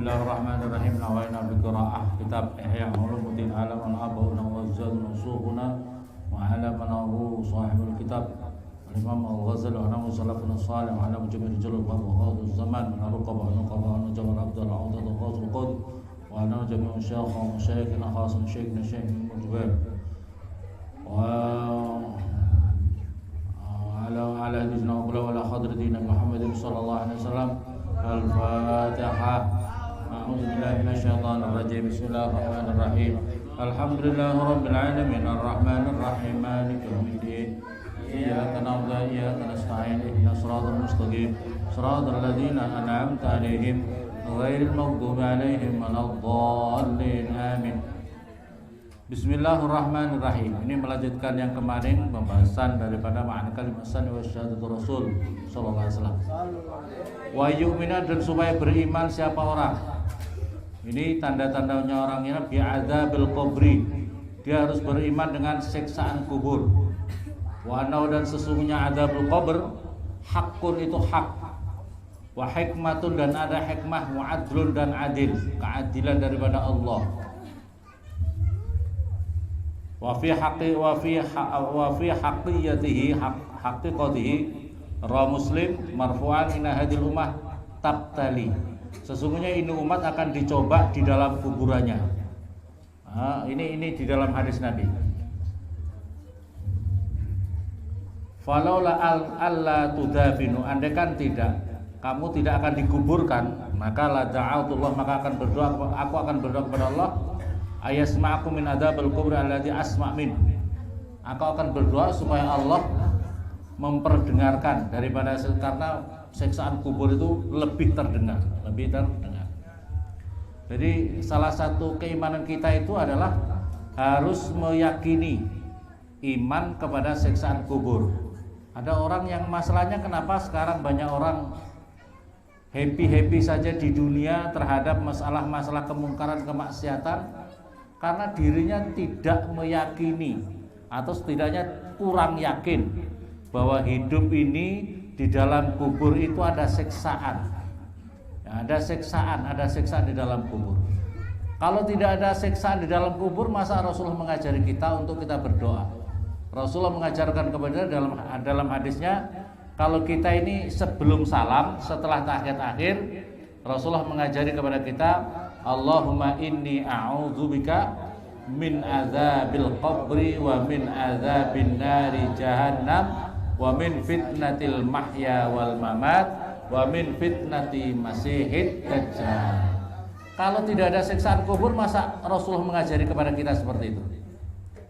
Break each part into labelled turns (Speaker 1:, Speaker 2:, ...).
Speaker 1: Bismillahirrahmanirrahim. Nawaina biqira'ah kitab Ihya Ulumuddin ala man abauna wa zaduna nusuhuna wa ala man abu sahibul kitab Al-Imam Al-Ghazali wa namu salafun salih wa ala mujamir jalul wa ghadul zaman min arqaba wa nuqaba wa nujamar abdul a'udad wa ghazul qad wa ala jami'u syekh wa masyayikhina khasan syekhna syekh mujbir wa ala hizna wa ala hadratina Muhammadin sallallahu alaihi wasallam. Al-Fatihah. A'udzu billahi minasyaitonir rajim. Bismillahirrahmanirrahim. Alhamdulillahirabbil alamin arrahmanir rahim maliki yaumiddin. Iyyaka na'budu wa iyyaka nasta'in. Ihdinas siratal mustaqim. Siratal ladzina an'amta 'alaihim ghairil maghdubi 'alaihim waladdallin. Amin. Bismillahirrahmanirrahim. Ini melanjutkan yang kemarin, pembahasan daripada makna kalimat sani wa syahadatul Rasul sallallahu alaihi wasallam. Wa yu'mina, dan supaya beriman siapa orang. Ini tanda-tandanya orang ini bi'adzabil qabri. Dia harus beriman dengan siksaan kubur. Wa anau, dan sesungguhnya adzabul qabr hakun, itu hak. Wa hikmatun, dan ada hikmah. Wa adlun, dan adil, keadilan daripada Allah. Wa fi haqiqatihi ra Muslim marfu'an inna hadil ummah tabtali. Sesungguhnya ini umat akan dicoba di dalam kuburannya. Ini di dalam hadis Nabi. Falaula alla tudabinu, andaikan tidak kamu tidak akan dikuburkan, maka la da'autullah, maka aku akan berdoa kepada Allah, ayasma'akum min adzabil kubur alladzi asma' min. Aku akan berdoa supaya Allah memperdengarkan daripada, karena siksaan kubur itu lebih terdengar. Jadi salah satu keimanan kita itu adalah harus meyakini iman kepada siksaan kubur. Ada orang yang masalahnya, kenapa sekarang banyak orang happy saja di dunia terhadap masalah-masalah kemungkaran, kemaksiatan, karena dirinya tidak meyakini atau setidaknya kurang yakin bahwa hidup ini di dalam kubur itu ada siksaan. Ada siksaan di dalam kubur. Kalau tidak ada siksaan di dalam kubur, masa Rasulullah mengajari kita untuk kita berdoa? Rasulullah mengajarkan kepada dalam hadisnya, kalau kita ini sebelum salam, setelah tahiyat akhir, Rasulullah mengajari kepada kita, Allahumma inni a'udzubika min adzabil qabri wa min adzabin nari jahannam wa min fitnatil mahya wal mamat wa min fitnati masihid dajjal. Kalau tidak ada siksaan kubur, masa Rasulullah mengajari kepada kita seperti itu?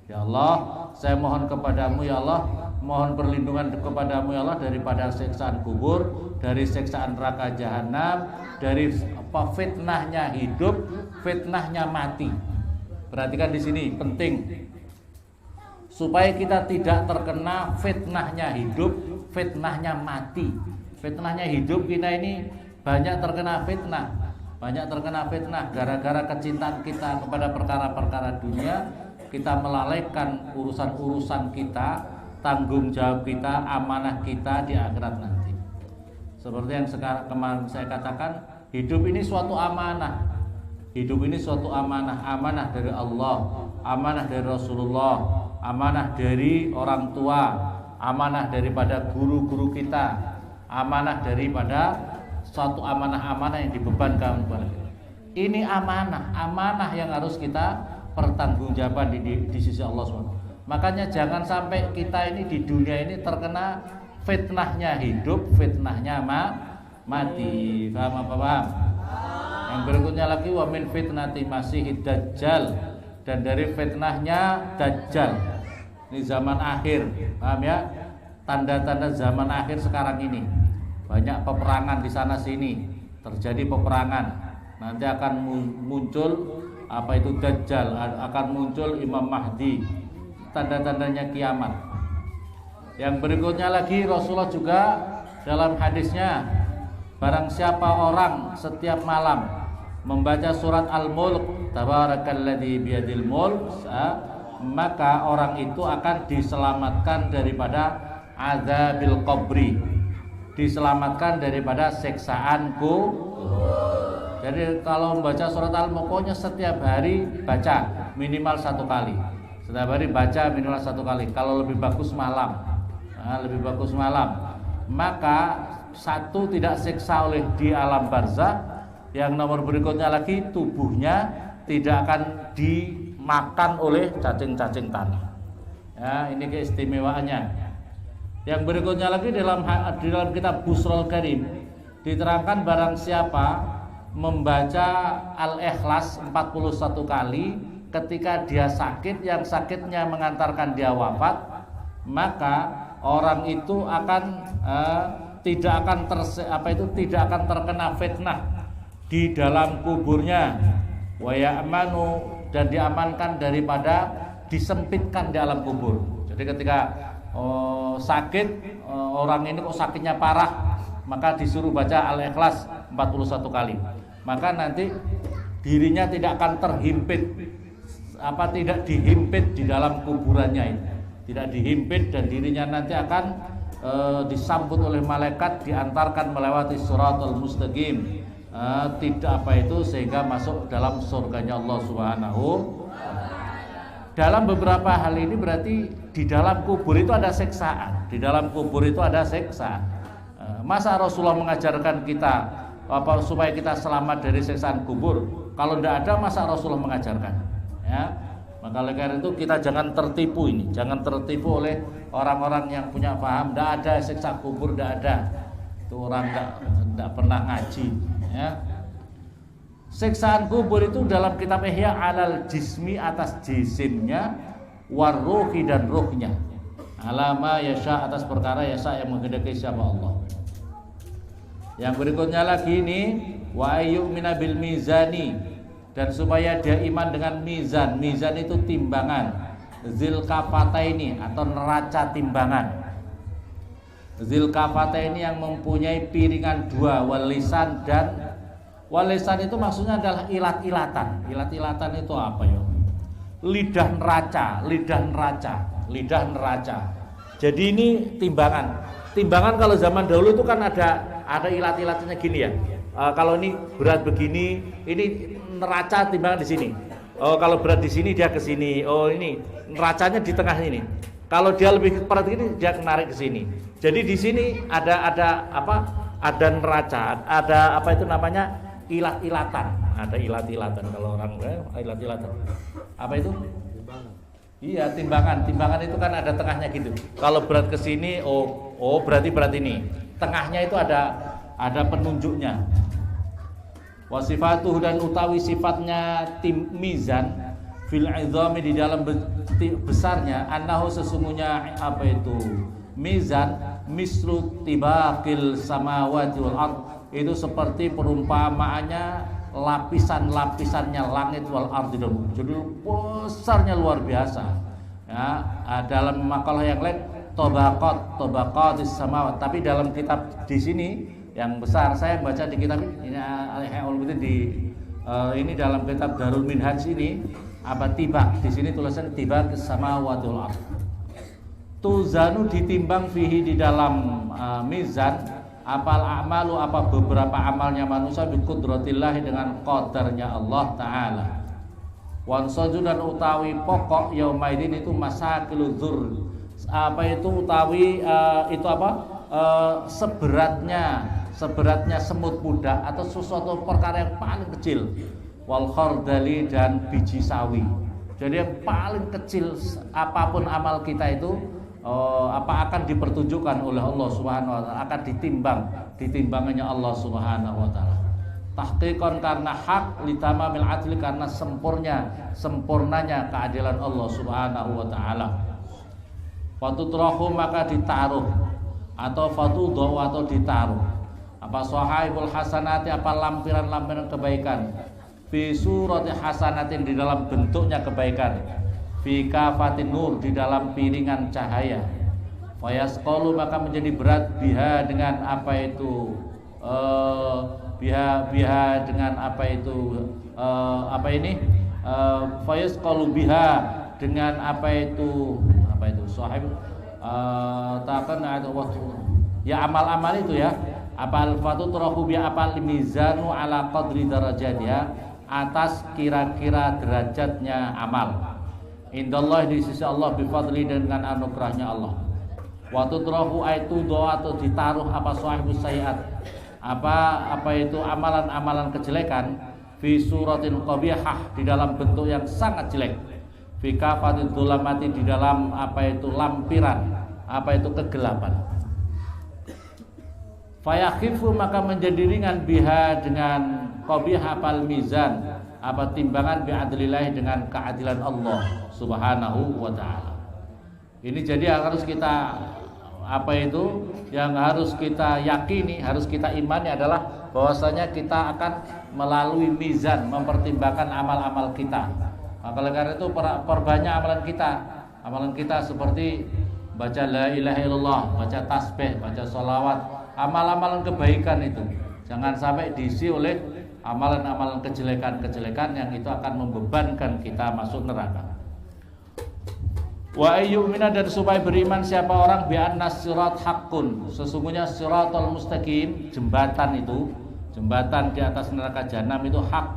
Speaker 1: Ya Allah, saya mohon kepadamu ya Allah, mohon perlindungan kepadamu ya Allah daripada siksaan kubur, dari siksaan neraka jahanam, dari fitnahnya hidup, fitnahnya mati. Perhatikan di sini penting, supaya kita tidak terkena fitnahnya hidup, fitnahnya mati. Fitnahnya hidup, kita ini banyak terkena fitnah gara-gara kecintaan kita kepada perkara-perkara dunia. Kita melalaikan urusan-urusan kita, tanggung jawab kita, amanah kita di akhirat nanti. Seperti yang kemarin saya katakan, hidup ini suatu amanah. Hidup ini suatu amanah dari Allah, amanah dari Rasulullah, amanah dari orang tua, amanah daripada guru-guru kita, amanah daripada suatu amanah yang dibebankan kepada kita. Ini amanah yang harus kita pertanggungjawaban di sisi Allah SWT. Makanya jangan sampai kita ini di dunia ini terkena fitnahnya hidup, fitnahnya mati. Paham? Yang berikutnya lagi, wa min fitnati masihid dajjal, dan dari fitnahnya dajjal. Ini zaman akhir, paham ya? Tanda-tanda zaman akhir sekarang ini. Banyak peperangan di sana sini, terjadi peperangan. Nanti akan muncul apa itu dajjal, akan muncul Imam Mahdi. Tanda-tandanya kiamat. Yang berikutnya lagi, Rasulullah juga dalam hadisnya, barang siapa orang setiap malam membaca surat Al-Mulk, tabarakalladzi biyadil mulk, maka orang itu akan diselamatkan daripada adzabil qabri, diselamatkan daripada siksaan kubur. Jadi kalau membaca surat Al-Mulk setiap hari baca minimal 1 kali. Setiap hari baca minimal 1 kali. Kalau lebih bagus malam, lebih bagus malam. Maka satu, tidak siksa oleh di alam barzakh. Yang nomor berikutnya lagi, tubuhnya tidak akan dimakan oleh cacing-cacing tanah. Ya, ini keistimewaannya. Yang berikutnya lagi dalam kitab Busrul Karim diterangkan barang siapa membaca Al-Ikhlas 41 kali ketika dia sakit, yang sakitnya mengantarkan dia wafat, maka orang itu akan tidak akan terkena fitnah di dalam kuburnya, wa ya'manu, dan diamankan daripada disempitkan di alam kubur. Jadi ketika sakit, orang ini kok sakitnya parah, maka disuruh baca Al-Ikhlas 41 kali. Maka nanti dirinya tidak akan terhimpit, tidak dihimpit di dalam kuburannya ini. Tidak dihimpit, dan dirinya nanti akan disambut oleh malaikat, diantarkan melewati Shiratal Mustaqim, sehingga masuk dalam surganya Allah Subhanahu. Dalam beberapa hal ini berarti di dalam kubur itu ada siksaan. Di dalam kubur itu ada siksaan. Masa Rasulullah mengajarkan kita supaya kita selamat dari siksaan kubur? Kalau tidak ada, masa Rasulullah mengajarkan? Ya. Maka oleh karena itu kita jangan tertipu ini, jangan tertipu oleh orang-orang yang punya paham tidak ada siksa kubur, tidak ada. Itu orang tidak pernah ngaji. Ya. Siksaan kubur itu dalam kitab Ihya alal jismi, atas jisimnya, warruhi, dan ruhnya, alama yasha, atas perkara yasha yang menghendaki siapa Allah. Yang berikutnya lagi ini, wa ayyumina bil mizani, dan supaya dia iman dengan mizan. Mizan itu timbangan, zil kafataini atau neraca timbangan. Zil kafataini yang mempunyai piringan 2, walisan, dan walisan itu maksudnya adalah ilat-ilatan. Ilat-ilatan itu apa ya? Lidah neraca. Jadi ini timbangan. Timbangan kalau zaman dahulu itu kan ada ilat-ilatannya gini ya. Kalau ini berat begini, ini neraca timbangan di sini. Oh, kalau berat di sini dia ke sini. Oh, ini neracanya di tengah ini. Kalau dia lebih berat ini dia narik ke sini. Jadi di sini ada neraca, ada ilat-ilatan. Ada ilat-ilatan kalau orang ilat-ilatan. Apa itu? Timbangan. Iya, timbangan. Timbangan itu kan ada tengahnya gitu. Kalau berat ke sini, berarti berat ini. Tengahnya itu ada penunjuknya. Wasifatuh, dan utawi sifatnya mizan fil izami, di dalam besarnya, annahu, sesungguhnya mizan mislu tibaqil samawati wal ard, itu seperti perumpamaannya lapisan-lapisannya langit wal ardi, jadi besarnya luar biasa. Ya, dalam makalah yang lain tabaqatis samawat, tapi dalam kitab di sini yang besar saya baca di kitab ini ini dalam kitab Darul Minhaj ini tibak, di sini tulisan tibak samawati wal ard. Tuzanu, ditimbang fihi, di dalam mizan, apal a'malu, beberapa amalnya manusia, bi qudratillah, dengan qadarnya Allah taala. Wansaju, dan utawi pokok yaumaidin itu masakilul dzur, seberatnya semut budak atau sesuatu perkara yang paling kecil. Wal khardali, dan biji sawi. Jadi yang paling kecil apapun amal kita itu akan dipertunjukkan oleh Allah Subhanahu wa taala, akan ditimbangannya Allah Subhanahu wa taala. Tahqiqan, karena hak, litamamil adli, karena sempurnanya keadilan Allah Subhanahu wa taala. Fatutrahu, maka ditaruh, atau fatudhu, atau ditaruh sahaibul hasanati, lampiran-lampiran kebaikan, fi surati hasanatin, di dalam bentuknya kebaikan, fi kafatin nur, di dalam piringan cahaya. Fayasqalu, maka menjadi berat, biha, dengan fayasqalu biha, dengan sahib takkan ada waktu ya, amal-amal itu ya, Apa fatutrahu bi apa mizanu ala qadri darajatiha, atas kira-kira derajatnya amal. Indallah, di sisi Allah, bifadli, dengan anugerahnya Allah. Wa tutrahu aitu doa, atau ditaruh apa sahibus sayiat, apa itu amalan-amalan kejelekan, fi suratin qabihah, di dalam bentuk yang sangat jelek, fi kafatil dhulamati, di dalam apa itu lampiran, apa itu kegelapan. Fayakhifu, maka menjadi ringan, biha, dengan qabihah apal mizan, apa timbangan, bi'adlillah, dengan keadilan Allah subhanahu wa ta'ala. Ini jadi yang harus kita yang harus kita yakini, harus kita imani adalah bahwasanya kita akan melalui mizan, mempertimbangkan amal-amal kita. Maka karena itu perbanyak amalan kita seperti baca la ilaha illallah, baca tasbih, baca sholawat, amalan-amalan kebaikan itu jangan sampai diisi oleh amalan-amalan kejelekan-kejelekan yang itu akan membebankan kita masuk neraka. Wa ayyumina, dan supaya beriman siapa orang, bi anna sirat haqqun, sesungguhnya siratal mustaqim, jembatan di atas neraka jahanam itu hak.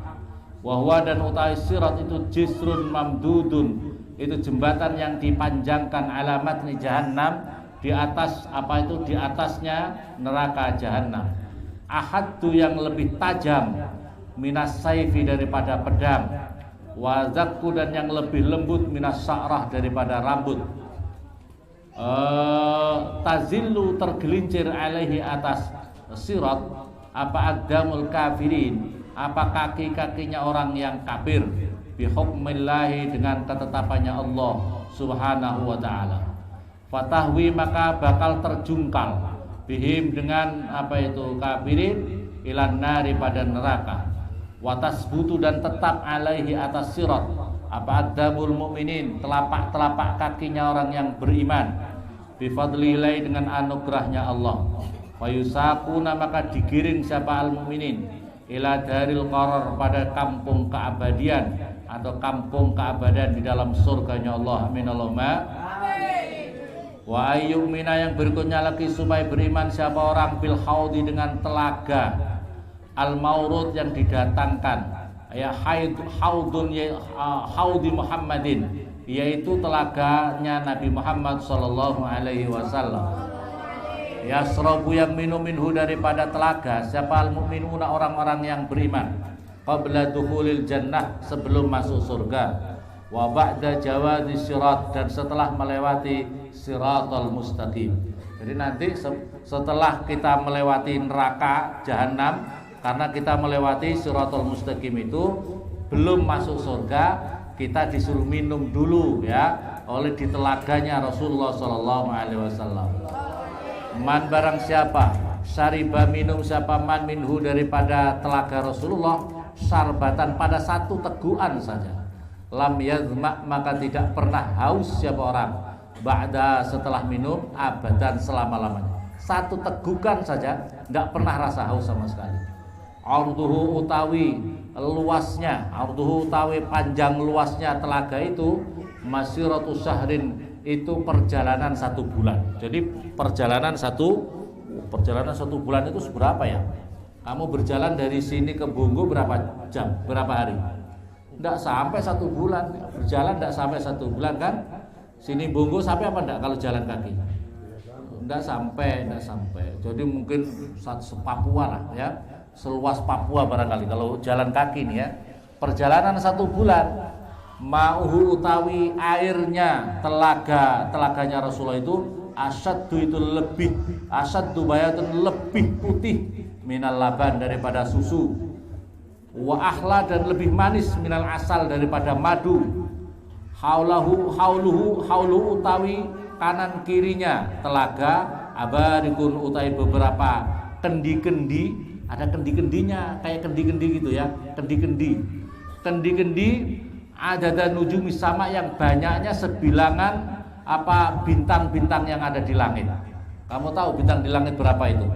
Speaker 1: Wa huwa, dan utawi sirat itu jisrun mamdudun, itu jembatan yang dipanjangkan, alamat ni jahannam, di atas di atasnya neraka jahanam. Ahaddu, yang lebih tajam, minas saifi, daripada pedang, wa zakku, dan yang lebih lembut, minas sa'rah, daripada rambut. Tazillu, tergelincir, alaihi, atas sirat, apa aqdamul kafirin, apa kaki-kakinya orang yang kafir, bihukmillahi, dengan ketetapannya Allah subhanahu wa ta'ala. Fatahwi, maka bakal terjungkal, bihim, dengan apa itu kafirin, ilan nari, pada neraka. Watasbutu, dan tetap alaihi, atas sirat, apa aqdamul mu'minin, telapak-telapak kakinya orang yang beriman, bifadlillah, dengan anugerahnya Allah. Fayusakuna, maka digiring siapa al-mu'minin, ila daril qarar, pada kampung keabadian, atau kampung keabadian di dalam surganya Allah. Amin Allahumma. Wa ayyumina, yang berikutnya lagi, supaya beriman siapa orang, bil haudi, dengan telaga al-maurud, yang didatangkan, ya haudun, haudi Muhammadin, yaitu telaganya Nabi Muhammad sallallahu alaihi wasallam. Yasrabu, yang minum minhu, daripada telaga, siapa al-mu'minuna, orang-orang yang beriman, qabla dukhulil jannah, sebelum masuk surga, wa ba'da jawazi sirat, dan setelah melewati siratal mustaqim. Jadi nanti setelah kita melewati neraka jahanam, karena kita melewati siratal mustaqim itu belum masuk surga, kita disuruh minum dulu ya oleh di telaganya Rasulullah sallallahu alaihi wasallam. Man, barang siapa, syariba, minum siapa, man minhu, daripada telaga Rasulullah, syarbatan, pada satu tegukan saja, lam yazma, maka tidak pernah haus siapa orang, ba'da, setelah minum, abadan, selama-lamanya. Satu tegukan saja tidak pernah rasa haus sama sekali. Arduhu, utawi luasnya, arduhu, utawi panjang luasnya telaga itu, masiratu syahrin, itu perjalanan 1 bulan. Jadi perjalanan satu bulan itu seberapa ya? Kamu berjalan dari sini ke Bunggu berapa jam, berapa hari? Tidak sampai 1 bulan. Berjalan tidak sampai 1 bulan kan? Sini Bunggu sampai apa enggak kalau jalan kaki? Tidak sampai. Jadi mungkin Papua lah ya, seluas Papua barangkali kalau jalan kaki nih ya. Perjalanan 1 bulan. Ma'uhu, utawi airnya telaganya Rasulullah itu, asyaddu, itu lebih, asyaddu bayatun, lebih putih, minal laban, daripada susu, wa ahla, dan lebih manis, minal asal, daripada madu. Hauluhu, utawi kanan kirinya telaga, abarikun, utawi beberapa kendi-kendi, ada kendi-kendinya kayak kendi-kendi gitu ya, kendi-kendi ada nujumi sama, yang banyaknya sebilangan apa bintang-bintang yang ada di langit. Kamu tahu bintang di langit berapa itu?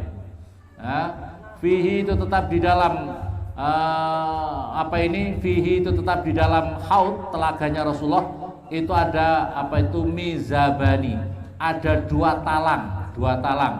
Speaker 1: Fihi, itu tetap di dalam fihi, itu tetap di dalam haud, telaganya Rasulullah itu ada mizabani, ada dua talang,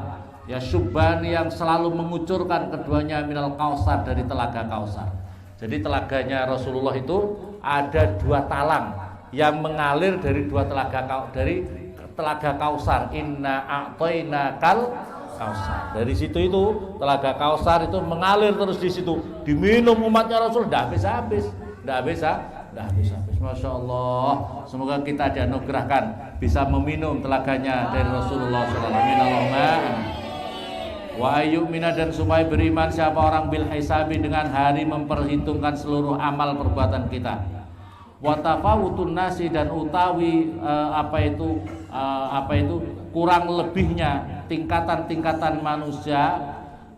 Speaker 1: Ya Syubbani yang selalu mengucurkan keduanya minal Kausar, dari telaga Kausar. Jadi telaganya Rasulullah itu ada 2 talang yang mengalir dari 2 telaga, dari telaga Kausar. Inna a'tainakal Kausar. Dari situ itu telaga Kausar itu mengalir terus di situ, diminum umatnya Rasul, tidak habis-habis, tidak habis-habis. Masya Allah. Semoga kita dianugerahkan bisa meminum telaganya dari Rasulullah sallallahu alaihi wasallam. Wa ayyumina, dan supaya beriman siapa orang bil hisabi, dengan hari memperhitungkan seluruh amal perbuatan kita. Wa tafawutun nasi, dan utawi apa itu kurang lebihnya tingkatan-tingkatan manusia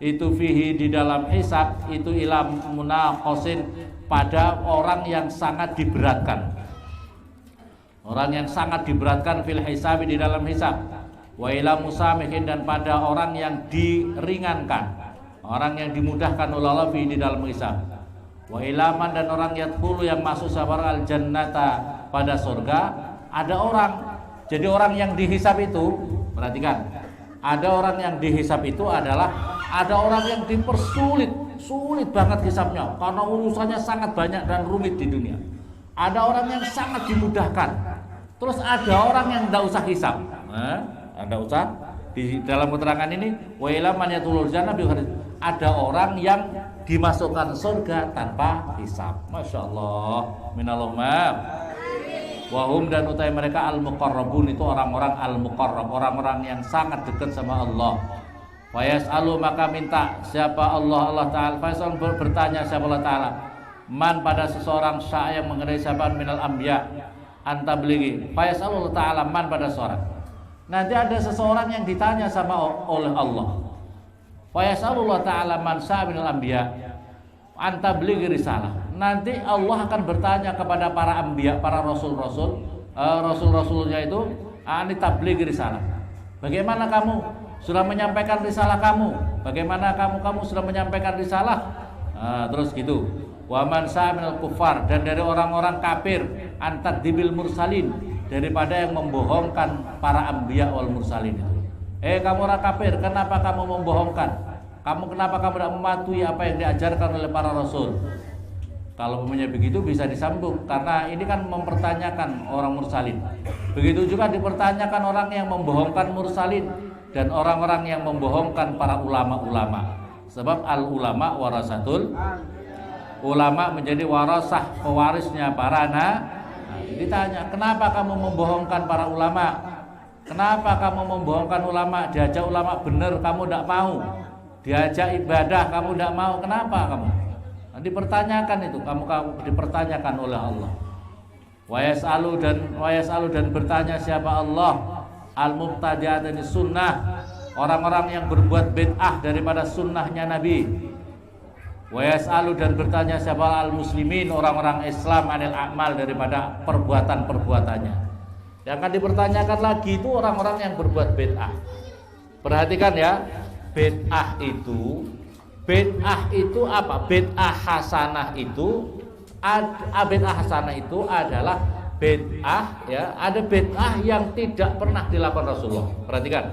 Speaker 1: itu fihi, di dalam hisab itu, ilam munaqasin, pada orang yang sangat diberatkan. Orang yang sangat diberatkan fil hisabi, di dalam hisab. Wa ila musamihin, dan pada orang yang diringankan, orang yang dimudahkan oleh Allah di dalam hisab. Wa ilaman, dan orang yadkhulu, yang masuk sabar al jannata, pada surga. Ada orang, jadi orang yang dihisab itu, perhatikan, ada orang yang dihisab itu adalah ada orang yang dipersulit, sulit banget hisabnya karena urusannya sangat banyak dan rumit di dunia. Ada orang yang sangat dimudahkan. Terus ada orang yang tidak usah hisab. Ada usah, di dalam keterangan ini wa ila man yatulul jannah bi ghairi, ada orang yang dimasukkan surga tanpa hisab. Masya Allah, minallahumma. Wahum, dan utai mereka al-muqarrabun, itu orang-orang al-muqarrab, orang-orang yang sangat dekat sama Allah. Wa yas'alu, maka minta siapa Allah Ta'ala, Faisal bertanya siapa Allah Ta'ala, man, pada seseorang sya' yang mengenai siapa minal anbiya anta beligi. Fa yas'alu Allah Ta'ala man, pada seseorang. Nanti ada seseorang yang ditanya sama oleh Allah. Fa yas'alu Allah Ta'ala man sya' minal anbiya anta beligi risalah. Nanti Allah akan bertanya kepada para anbiya, para rasul-rasulnya itu, ani tabligh risalah. Bagaimana kamu sudah menyampaikan risalah kamu? Bagaimana kamu sudah menyampaikan risalah? Terus gitu. Wa man sa'minal kufar, dan dari orang-orang kafir, antad dibil mursalin, daripada yang membohongkan para anbiya wal mursalin itu. Kamu orang kafir, kenapa kamu membohongkan? Kenapa kamu tidak mematuhi apa yang diajarkan oleh para rasul? Kalau mempunyai begitu bisa disambung, karena ini kan mempertanyakan orang mursalin. Begitu juga dipertanyakan orang yang membohongkan mursalin dan orang-orang yang membohongkan para ulama-ulama. Sebab al ulama warasatul, ulama menjadi warasah, pewarisnya para ditanya, kenapa kamu membohongkan para ulama? Kenapa kamu membohongkan ulama? Diajak ulama benar kamu tidak mau, diajak ibadah kamu tidak mau, kenapa kamu? Dipertanyakan itu, kamu dipertanyakan oleh Allah. Wa yas'alu, dan bertanya siapa Allah al-mubtadi'atan sunnah, orang-orang yang berbuat bid'ah daripada sunnahnya Nabi. Wa yas'alu, dan bertanya siapa al-muslimin, orang-orang Islam anil a'mal, daripada perbuatan-perbuatannya. Yang akan dipertanyakan lagi itu orang-orang yang berbuat bid'ah. Perhatikan ya, bid'ah itu apa? Bid'ah hasanah itu adalah bid'ah, ya, ada bid'ah yang tidak pernah dilakukan Rasulullah. Perhatikan.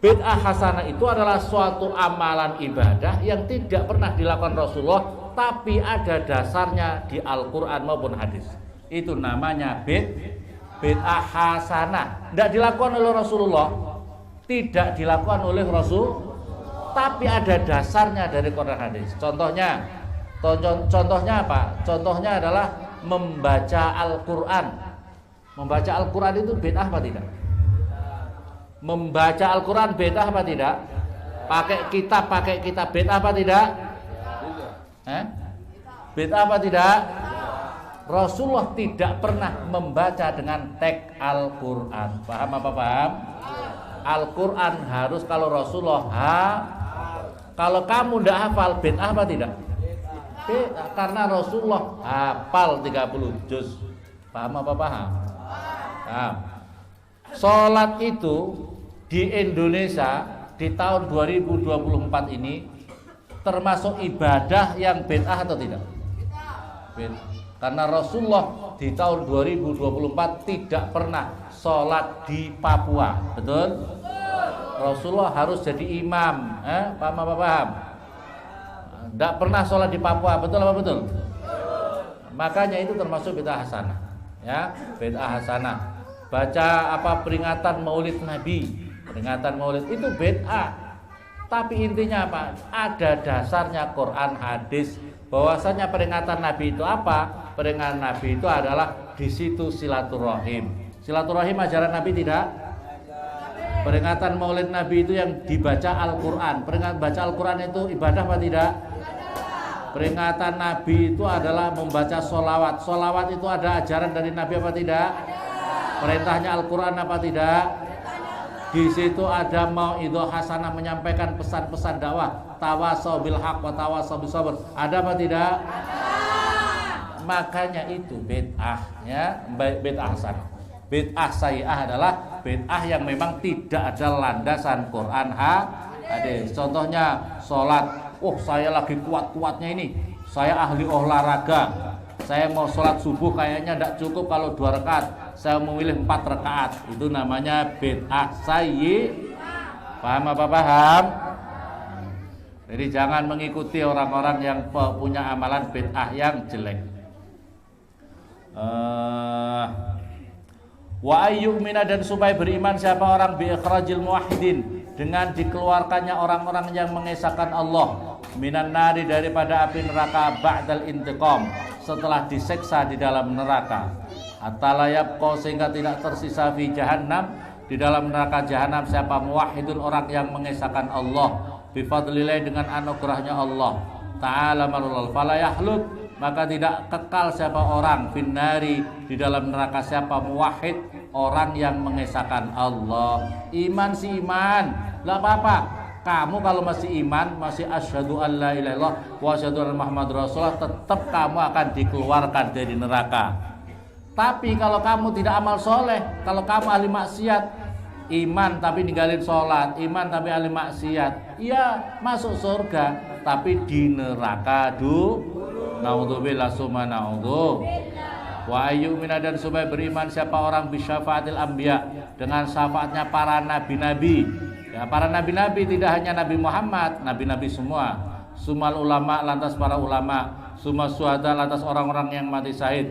Speaker 1: Bid'ah hasanah itu adalah suatu amalan ibadah yang tidak pernah dilakukan Rasulullah, tapi ada dasarnya di Al-Qur'an maupun hadis. Itu namanya bid'ah hasanah. Tidak dilakukan oleh Rasulullah, tidak dilakukan oleh Rasul, tapi ada dasarnya dari Quran hadis. Contohnya apa? Contohnya adalah membaca Al-Quran. Membaca Al-Quran itu bid'ah apa tidak? Membaca Al-Quran bid'ah apa tidak? Pakai kitab bid'ah apa tidak? Bid'ah apa tidak? Rasulullah tidak pernah membaca dengan teks Al-Quran. Paham apa paham? Al-Quran harus, kalau Rasulullah kalau kamu tidak hafal, bid'ah apa tidak? Karena Rasulullah hafal 30 juz. Paham apa paham? Paham. Sholat itu di Indonesia di tahun 2024 ini termasuk ibadah yang bid'ah atau tidak? Karena Rasulullah di tahun 2024 tidak pernah sholat di Papua. Betul? Rasulullah harus jadi imam. Paham apa paham? Tidak pernah sholat di Papua, betul apa betul? Makanya itu termasuk bid'ah hasanah. Ya, bid'ah hasanah. Baca peringatan Maulid Nabi, peringatan Maulid itu bid'ah. Tapi intinya apa? Ada dasarnya Quran, hadis. Bahwasanya peringatan Nabi itu apa? Peringatan Nabi itu adalah di situ silaturahim. Silaturahim ajaran Nabi tidak? Peringatan Maulid Nabi itu yang dibaca Al-Quran. Peringatan baca Al-Quran itu ibadah apa tidak? Peringatan Nabi itu adalah membaca sholawat. Sholawat itu ada ajaran dari Nabi apa tidak? Perintahnya Al-Quran apa tidak? Di situ ada mau'idhah hasanah, menyampaikan pesan-pesan dakwah. Tawasau bil haq wa tawasau bis sabr. Ada apa tidak? Makanya itu bid'ah, ya, bid'ah hasanah. Bid'ah sayyi'ah adalah bid'ah yang memang tidak ada landasan Quran hadis. Contohnya sholat. Saya lagi kuat-kuatnya ini. Saya ahli olahraga. Saya mau sholat subuh kayaknya tidak cukup kalau 2 rakaat. Saya memilih 4 rakaat. Itu namanya bid'ah sayyi'ah. Paham apa paham? Jadi jangan mengikuti orang-orang yang punya amalan bid'ah yang jelek. Wa ayyumina, dan supaya beriman siapa orang bi ikhrajil muwahhidin, dengan dikeluarkannya orang-orang yang mengesahkan Allah, minan nari, daripada api neraka, ba'dal intiqam, setelah diseksa di dalam neraka, atalayab kau, sehingga tidak tersisa fi jahannam, di dalam neraka jahanam, siapa muwahhidun, orang yang mengesahkan Allah, bifadlillah, dengan anugerahnya Allah ta'ala malulal, fala yahlud, maka tidak kekal siapa orang finnari, di dalam neraka, siapa muwahhid, orang yang mengesahkan Allah. Iman si iman, tidak apa-apa. Kamu kalau masih iman, masih asyhadu an la ilaha illallah wa asyhadu anna muhammadar rasulullah, tetap kamu akan dikeluarkan dari neraka. Tapi kalau kamu tidak amal soleh, kalau kamu ahli maksiat, iman tapi ninggalin sholat, iman tapi ahli maksiat, ya masuk surga tapi di neraka. Naudzubillah summa naudzubillah. Wa ayyumina, dan supaya beriman siapa orang bisyafaatil anbiya, dengan syafaatnya para nabi-nabi. Ya, para nabi-nabi tidak hanya Nabi Muhammad, nabi-nabi semua. Sumal ulama, lantas para ulama. Summa syuhada, lantas orang-orang yang mati syahid.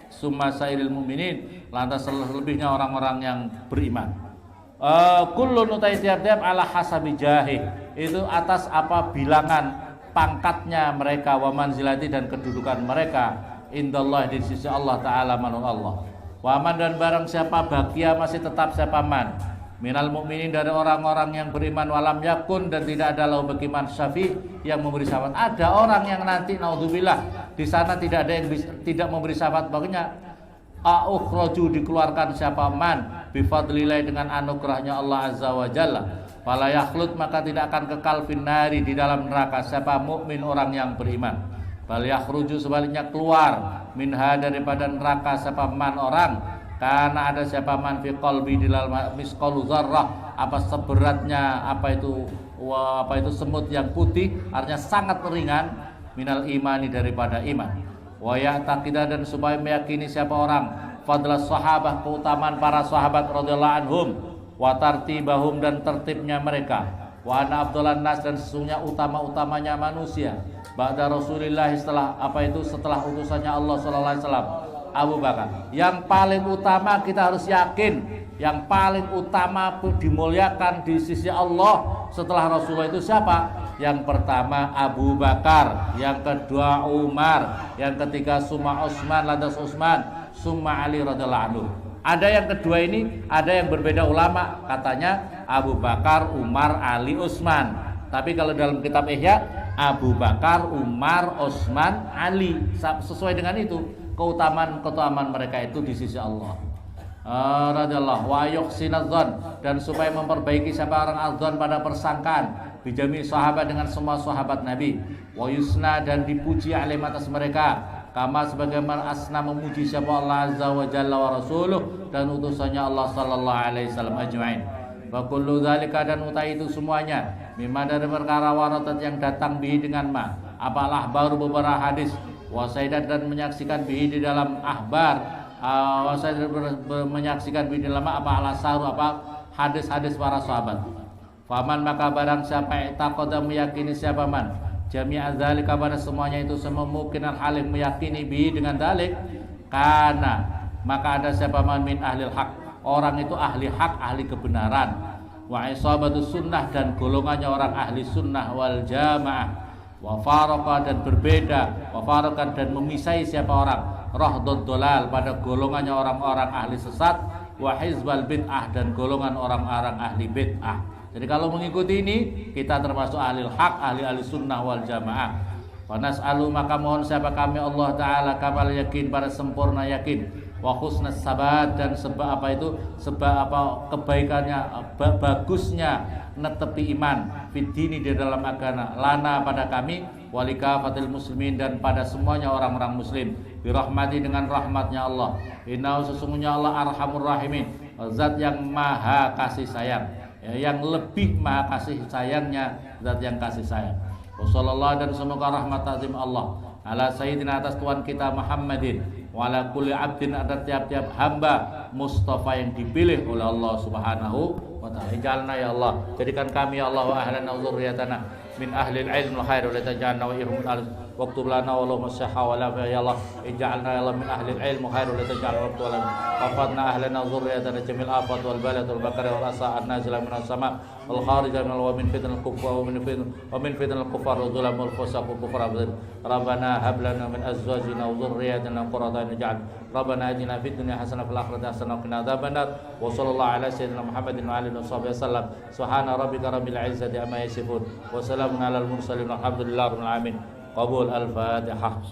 Speaker 1: Summa sairil mu'minin, lantas selebihnya orang-orang yang beriman. Kullun utai tiap-tiap ala hasabi jahih, itu atas apa bilangan pangkatnya mereka, wa manzilati, dan kedudukan mereka indallah, di sisi Allah Ta'ala, manul Allah. Waman, dan barang siapa bakia, masih tetap siapa man, minal mu'minin, dari orang-orang yang beriman, walam yakun, dan tidak ada lahu bagiman syafi, yang memberi syafaat. Ada orang yang nanti naudzubillah di sana tidak ada yang tidak memberi syafaat, baginya ukhraju, dikeluarkan siapa man bifadlillah, dengan anugerahnya Allah Azza wa Jalla, fala yakhlud, maka tidak akan kekal finnari, di dalam neraka, siapa mukmin, orang yang beriman. Bal yakhruju, sebaliknya keluar, minha, daripada neraka, siapa man orang, karena ada siapa man fi qalbi, di dalam misqalu dzarrah, apa seberatnya apa itu semut yang putih, artinya sangat ringan, minal imani, daripada iman. Wa ya'taqidah, dan supaya meyakini siapa orang fadlas sahabah, keutamaan para sahabat radhiyallahu anhum, wa tartibahum, dan tertibnya mereka, wa anna afdalan nas, dan sesungguhnya utama-utamanya manusia ba'da Rasulillah, setelah utusannya Allah sallallahu alaihi wasallam, Abu Bakar. Yang paling utama kita harus yakin, yang paling utama dimuliakan di sisi Allah setelah Rasulullah itu siapa? Yang pertama Abu Bakar, yang kedua Umar, yang ketiga summa Utsman, lantas Utsman, summa Ali radhiyallahu anhu. Ada yang kedua ini, ada yang berbeda ulama, katanya Abu Bakar, Umar, Ali, Utsman. Tapi kalau dalam kitab Ihya, Abu Bakar, Umar, Utsman, Ali, sesuai dengan itu keutamaan mereka itu di sisi Allah. Radhiyallahu wa yuhsinadzan, dan supaya memperbaiki siapa orang adzan, pada persangkaan, bijami sahabat, dengan semua sahabat Nabi, wa yusna, dan dipuji alim atas mereka, kama sebagaimana asna, memuji siapa Allah Azza wa Jalla wa rasuluh, dan utusannya Allah sallallahu alaihi wasallam ajmain. Wa kullu dzalika, dan utai itu semuanya, mimma, dari perkara waratat, yang datang bihi dengan ma, apalah baru beberapa hadis, wasaidat, dan menyaksikan bihi di dalam ahbar, wasaidat menyaksikan bihi di dalam apa ala saru, apa hadis-hadis para sahabat, Faman maka barang siapa i'taqada meyakini siapa man jami'a dzalika pada semuanya itu sememungkinan halih meyakini bi dengan dalik, karena maka ada siapa man min ahlil haq, orang itu ahli hak, ahli kebenaran, wa isabatus sunnah dan golongannya orang ahli sunnah wal jamaah, wa faraqa dan berbeda, wa faraqan dan memisai siapa orang rahdud dolal pada golongannya orang-orang ahli sesat, wa hizbal bid'ah dan golongan orang-orang ahli bid'ah. Jadi kalau mengikuti ini kita termasuk ahli hak, ahli sunnah wal jamaah. Wa nas'alu maka mohon siapa kami Allah Ta'ala kamal yakin pada sempurna yakin, wa husnas sabat dan sebab apa itu, sebab apa kebaikannya, bagusnya netepi iman fitini di dalam agama lana pada kami, walika fatil muslimin dan pada semuanya orang-orang muslim, birahmati dengan rahmatnya Allah, inna sesungguhnya Allah arhamur rahimin, zat yang maha kasih sayang, yang lebih maha kasih sayangnya, zat yang kasih sayang. Wassallallahu dan semoga rahmat azim Allah ala sayyidina atas Tuhan kita Muhammadin, wa ala kulli abdin ada tiap-tiap hamba Mustafa yang dipilih oleh Allah Subhanahu wa ta'ala. Ijalna ya Allah, jadikan kami ya Allah wa ahlana wa dzurriyyatana min ahli al-ilm wal khair wa la taj'alna wa iyyahum al waktub lana wa lahum as-sihha wa la ya Allah, ij'alna ya Allah min ahli al-ilm wal khair wa la taj'alna wa waktub lana wafatna ahlana wa dzurriyyatana jamil afat wal balad wal bakari wal asa an-nazila min as-sama wal kharija min wa min fitnal kufar wa min fitnal kufar wa dhulam wal fusaq wa kufar abad. Rabbana hab lana min azwajina wa dhurriyyatina qurrata a'yun waj'al Rabbana atina fid dunya hasanah wa fil akhirati hasanah wa qina adzabannar. Wa sallallahu ala sayyidina Muhammadin wa alihi wasallam. Subhana rabbika rabbil izzati amma yasifun wa salamun alal mursalin walhamdulillahi rabbil alamin. Qabul al-Fatihah.